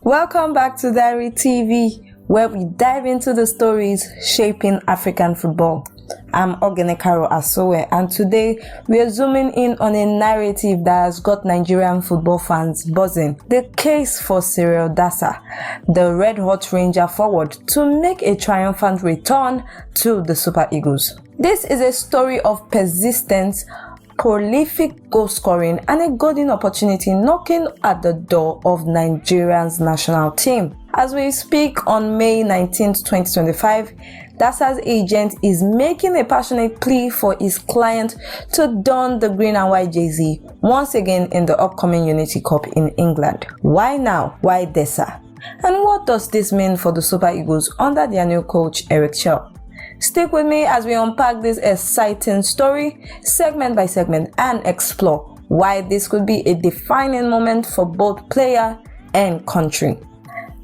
Welcome back to Diary TV, where we dive into the stories shaping African football. I'm Ogenekaro Asowe, and today we are zooming in on a narrative that has got Nigerian football fans buzzing. The case for Cyriel Dessers, the red-hot Ranger forward, to make a triumphant return to the Super Eagles. This is a story of persistence, prolific goal scoring, and a golden opportunity knocking at the door of Nigeria's national team. As we speak on May 19, 2025, Dessers' agent is making a passionate plea for his client to don the green and white jersey once again in the upcoming Unity Cup in England. Why now? Why Dessers? And what does this mean for the Super Eagles under their new coach Eric Chelle? Stick with me as we unpack this exciting story segment by segment and explore why this could be a defining moment for both player and country.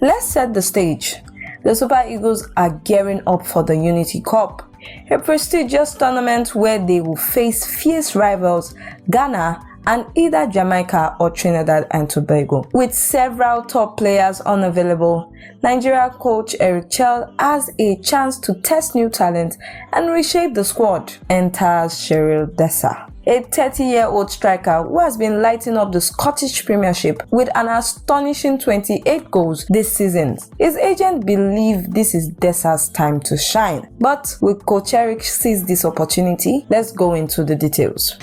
Let's set the stage. The Super Eagles are gearing up for the Unity Cup, a prestigious tournament where they will face fierce rivals Ghana and either Jamaica or Trinidad and Tobago. With several top players unavailable, Nigeria coach Eric Chelle has a chance to test new talent and reshape the squad. Enters Cyriel Dessers, a 30-year-old striker who has been lighting up the Scottish Premiership with an astonishing 28 goals this season. His agent believes this is Dessers' time to shine. But will Coach Eric seize this opportunity? Let's go into the details.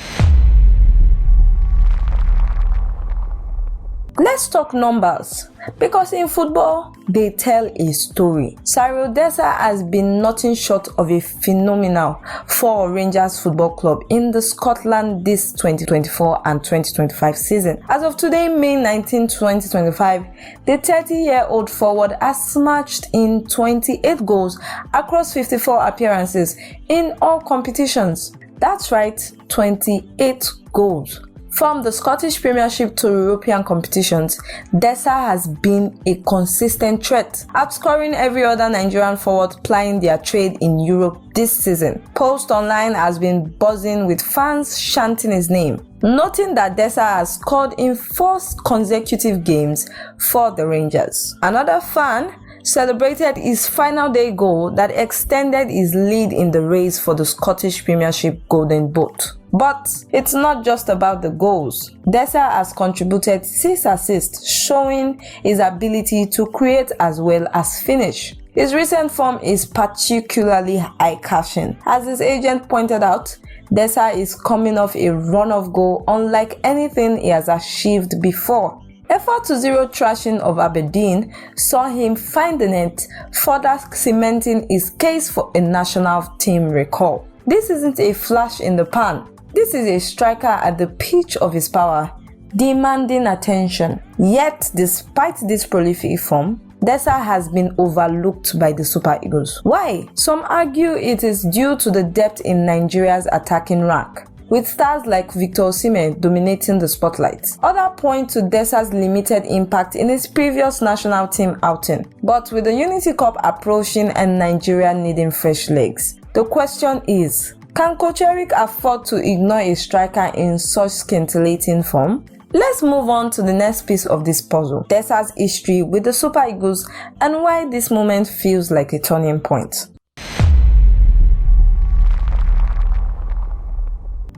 Let's talk numbers, because in football, they tell a story. Cyriel Dessers has been nothing short of a phenomenal for Rangers Football Club in the Scotland this 2024 and 2025 season. As of today, May 19, 2025, the 30-year-old forward has smashed in 28 goals across 54 appearances in all competitions. That's right, 28 goals. From the Scottish Premiership to European competitions, Dessers has been a consistent threat, outscoring every other Nigerian forward plying their trade in Europe this season. Post Online has been buzzing with fans chanting his name, noting that Dessers has scored in 4 consecutive games for the Rangers. Another fan celebrated his final day goal that extended his lead in the race for the Scottish Premiership Golden Boot. But it's not just about the goals. Dessers has contributed 6 assists, showing his ability to create as well as finish. His recent form is particularly eye-catching. As his agent pointed out, Dessers is coming off a run of goal unlike anything he has achieved before. A 4-0 thrashing of Aberdeen saw him find the net, further cementing his case for a national team recall. This isn't a flash in the pan. This is a striker at the pitch of his power, demanding attention. Yet, despite this prolific form, Dessers has been overlooked by the Super Eagles. Why? Some argue it is due to the depth in Nigeria's attacking rank, with stars like Victor Osimhen dominating the spotlight. Others point to Dessers' limited impact in his previous national team outing. But with the Unity Cup approaching and Nigeria needing fresh legs, the question is, can Coach Eric afford to ignore a striker in such scintillating form? Let's move on to the next piece of this puzzle, Dessers' history with the Super Eagles and why this moment feels like a turning point.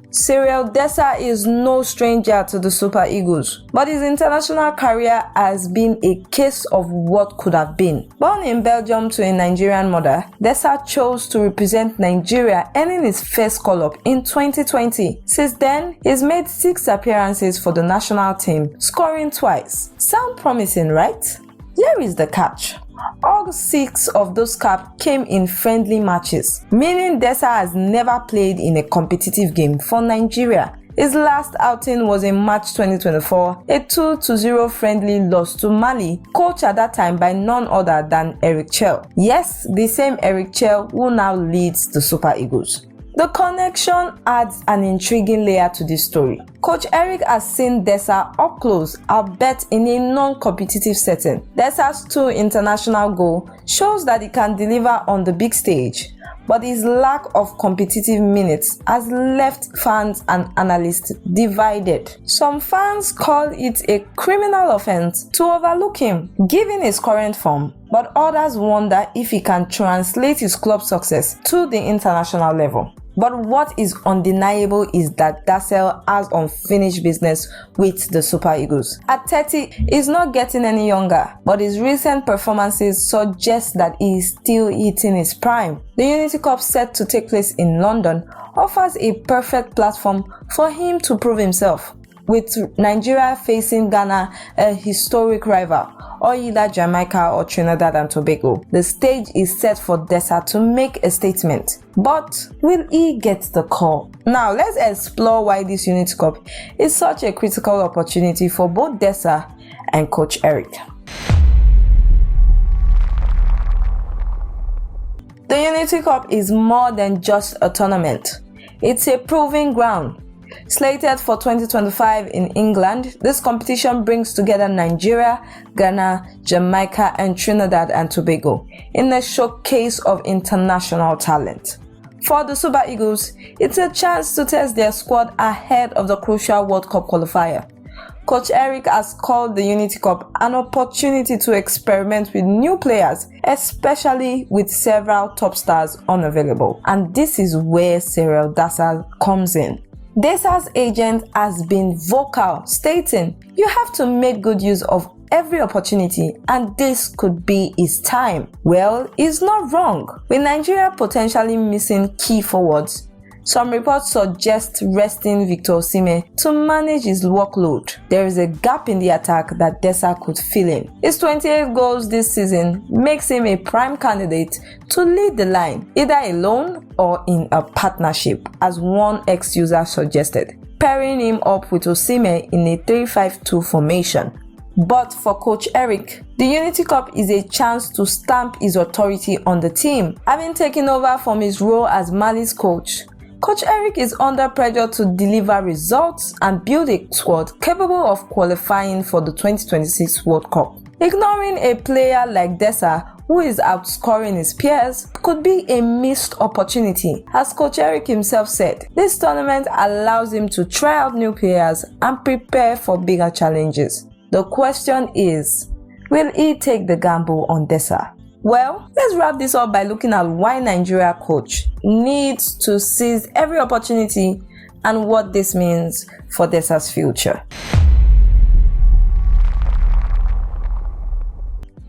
Cyriel Dessers is no stranger to the Super Eagles, but his international career has been a case of what could have been. Born in Belgium to a Nigerian mother, Dessers chose to represent Nigeria, earning his first call-up in 2020. Since then, he's made 6 appearances for the national team, scoring twice. Sound promising, right? Here is the catch. All 6 of those caps came in friendly matches, meaning Dessers has never played in a competitive game for Nigeria. His last outing was in March 2024, a 2-0 friendly loss to Mali, coached at that time by none other than Eric Chelle. Yes, the same Eric Chelle who now leads the Super Eagles. The connection adds an intriguing layer to this story. Coach Eric has seen Dessers up close, albeit in a non-competitive setting. Dessers' 2 international goals shows that he can deliver on the big stage. but his lack of competitive minutes has left fans and analysts divided. Some fans call it a criminal offense to overlook him, given his current form, but others wonder if he can translate his club success to the international level. But what is undeniable is that Dessers has unfinished business with the Super Eagles. At 30, he's not getting any younger, but his recent performances suggest that he is still hitting his prime. The Unity Cup, set to take place in London, offers a perfect platform for him to prove himself. With Nigeria facing Ghana, a historic rival, or either Jamaica or Trinidad and Tobago, the stage is set for Dessers to make a statement. But will he get the call? Now let's explore why this Unity Cup is such a critical opportunity for both Dessers and Coach Eric. The Unity Cup is more than just a tournament. It's a proving ground. Slated for 2025 in England, this competition brings together Nigeria, Ghana, Jamaica, and Trinidad and Tobago in a showcase of international talent. For the Super Eagles, it's a chance to test their squad ahead of the crucial World Cup qualifier. Coach Eric has called the Unity Cup an opportunity to experiment with new players, especially with several top stars unavailable. And this is where Cyriel Dessers comes in. Dessers' agent has been vocal, stating, "You have to make good use of every opportunity, and this could be his time." Well, he's not wrong. With Nigeria potentially missing key forwards, some reports suggest resting Victor Osimhen to manage his workload. There is a gap in the attack that Dessers could fill in. His 28 goals this season makes him a prime candidate to lead the line, either alone or in a partnership, as one ex-user suggested, pairing him up with Osimhen in a 3-5-2 formation. But for Coach Eric, the Unity Cup is a chance to stamp his authority on the team. Having taken over from his role as Mali's coach, Coach Eric is under pressure to deliver results and build a squad capable of qualifying for the 2026 World Cup. Ignoring a player like Dessers, who is outscoring his peers, could be a missed opportunity. As Coach Eric himself said, this tournament allows him to try out new players and prepare for bigger challenges. The question is, will he take the gamble on Dessers? Well, let's wrap this up by looking at why Nigeria coach needs to seize every opportunity and what this means for Dessers' future.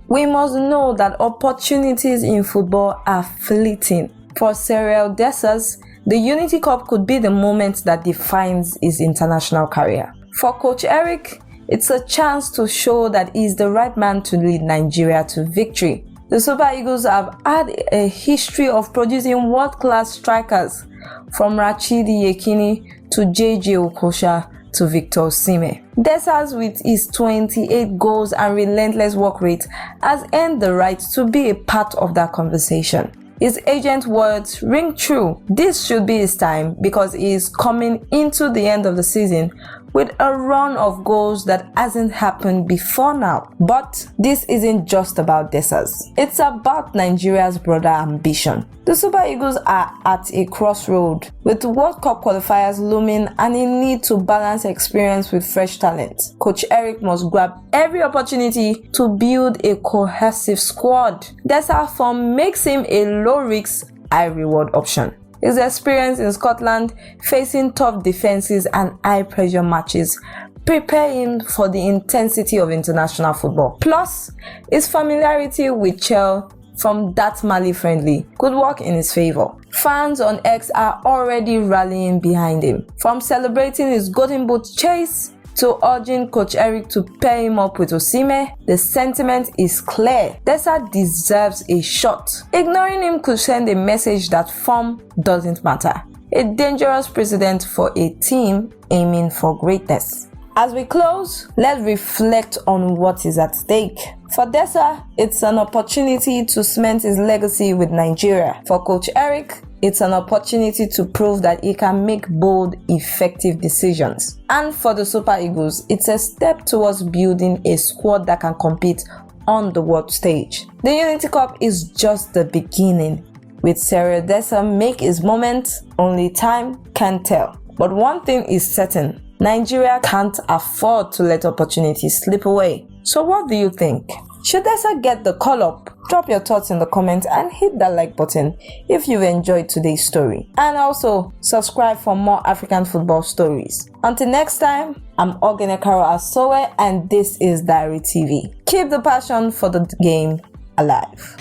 We must know that opportunities in football are fleeting. For Cyriel Dessers, the Unity Cup could be the moment that defines his international career. For Coach Eric, it's a chance to show that he's the right man to lead Nigeria to victory. The Super Eagles have had a history of producing world-class strikers, from Rachidi Yekini to JJ Okocha to Victor Osimhen. Dessers, with his 28 goals and relentless work rate, has earned the right to be a part of that conversation. His agent's words ring true. This should be his time because he is coming into the end of the season with a run of goals that hasn't happened before now. But this isn't just about Dessers. It's about Nigeria's broader ambition. The Super Eagles are at a crossroad, with the World Cup qualifiers looming and a need to balance experience with fresh talent. Coach Eric must grab every opportunity to build a cohesive squad. Dessers' form makes him a low-risk, high-reward option. His experience in Scotland, facing tough defenses and high-pressure matches, prepare him for the intensity of international football. Plus, his familiarity with Chelle from that Mali friendly could work in his favor. Fans on X are already rallying behind him, from celebrating his golden boot chase to urging Coach Eric to pair him up with Osimhen. The sentiment is clear. Dessers deserves a shot. Ignoring him could send a message that form doesn't matter. A dangerous precedent for a team aiming for greatness. As we close, let's reflect on what is at stake. For Dessers, it's an opportunity to cement his legacy with Nigeria. For Coach Eric, it's an opportunity to prove that he can make bold, effective decisions. And for the Super Eagles, it's a step towards building a squad that can compete on the world stage. The Unity Cup is just the beginning. With Cyriel Dessers make his moment, only time can tell. But one thing is certain, Nigeria can't afford to let opportunities slip away. So what do you think? Should Dessers get the call up? Drop your thoughts in the comments and hit that like button if you've enjoyed today's story. And also subscribe for more African football stories. Until next time, I'm Ogenekaro Asowe and this is Diary TV. Keep the passion for the game alive.